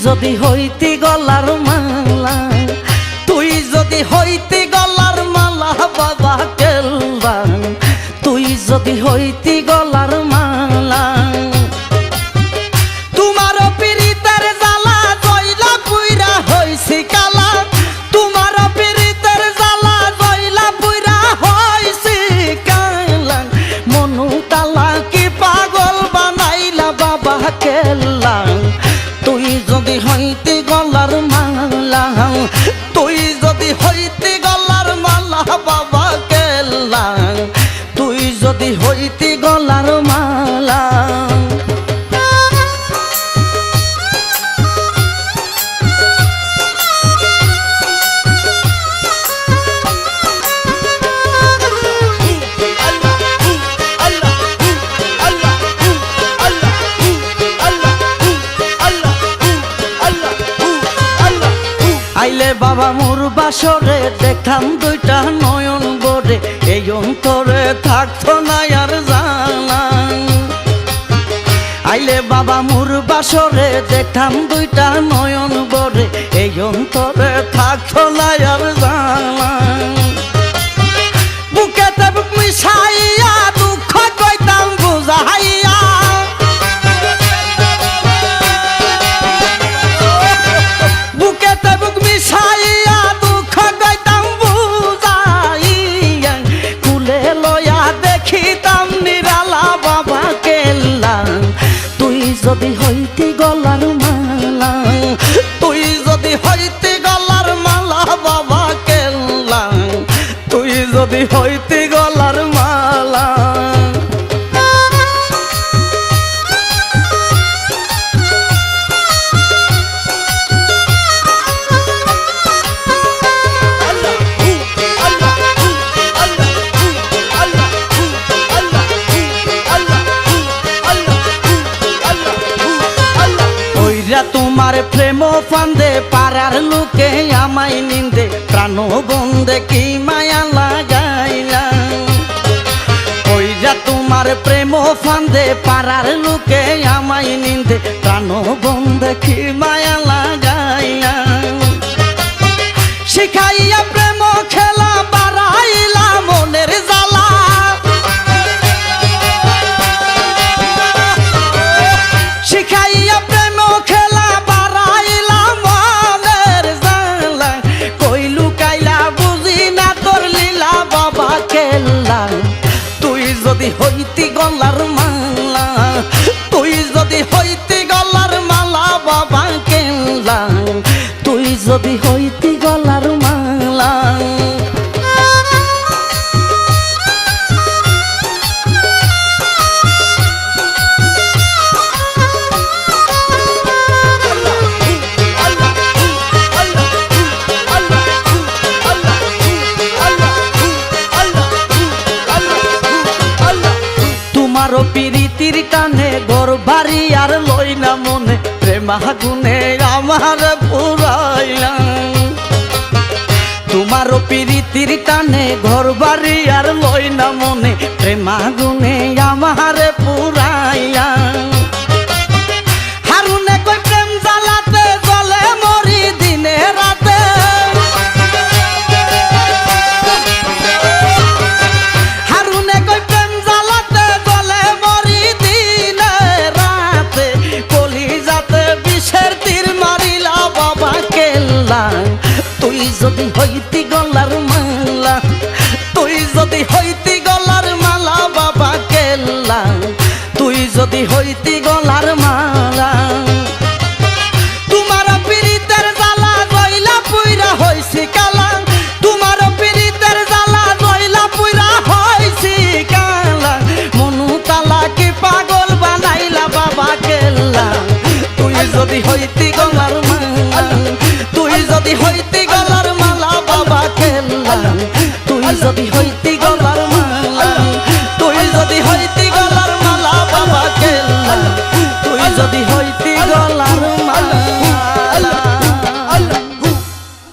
যদি হইতি গলার মালা, তুই যদি হইতি গলার মালা বাবা কেল্লা, তুই যদি হইতি গলার মালা। তোমার পীড়িতের জ্বালা জয়লা পুইরা হইছি কালা, তোমার পীড়িতের জ্বালা জয়লা পুইরা হইছি কালা। মনু তালা কি পাগল বানাইলা বাবা কেল্লা, তুই যদি হইতি গলার মালা, তুই যদি হইতি গলার মালা বাবা কেল্লা, তুই যদি হইতি গলার মালা। আইলে বাবা মোর বাসরে দেখাম দুইটা নয়ন বরে, এই অন্তরে থাকতো না আর জানা। আইলে বাবা মোর বাসরে দেখাম দুইটা নয়ন বরে, এই অন্তরে থাকতো না আর জানা। বুকেতে বুক মিশাইয়া দুঃখ কইতাম বুঝাইয়া, বুকেতে বুক মিশাইয়া দুঃখ কইতাম বুঝাইয়া, কুলে লয়া দেখিতাম নিরালা বাবা কেল্লা, তুই যদি হইতি গলার মালা, তুই যদি হইতি গলার মালা বাবা কেল্লা, তুই যদি হইতি গলার মালা। তোমার প্রেম ফান্দে পাড়ার লোকে আমায় নিন্দে, প্রাণ বন্দে কি মায়া লাগাইলা। ওইরা তোমার প্রেম ফান্দে পাড়ার লোকে আমায় নিন্দে, প্রাণ বন্দে কি মায়া লাগাইলা। শিখাইয়া প্রেম খেলা বাড়াইলা মনের জ্বালা, শিখাইয়া প্রেম খেলা বাড়াইলা মনের জ্বালা। কই লুকাইলা বুঝি না তোর লীলা বাবা কেল্লা, তুই যদি হইতি গলার মালা, তুই যদি হইতি গলার মালা বাবা কেল্লা, তুই যদি হইতি গলার মালা। তোমার পীড়িতির টানে ঘর বাড়ি আর লই না মনে, প্রেম আগুনে আমার পুরাইলা। তোমার পীড়িতির টানে ঘর বাড়ি আর লই না মনে, প্রেম আগুনে আমার পুরাইলা। হারুনে কই প্রেম জ্বালাতে জলে মরি দিনে রাতে, হারুনে কই প্রেম জ্বালাতে জলে মরি দিনে রাতে। কলিজাতে বিষের তীর মারিলা বাবা কেল্লা, তুই যদি হইতি গলার মালা, তুই যদি হইতি গলার মালা বাবা কেল্লা, তুই যদি হইতি গলার মালা। তোমার পীড়িতের জ্বালা জয়লা পুইরা হইছি কালা, তোমার পীড়িতের জ্বালা জয়লা পুইরা হইছি কালা। মনু তালা কি পাগল বানাইলা বাবা কেল্লা, তুই যদি হইতি গলার মালা, তুই যদি হইতি গলার মালা বাবা কেল্লা, তুই যদি হই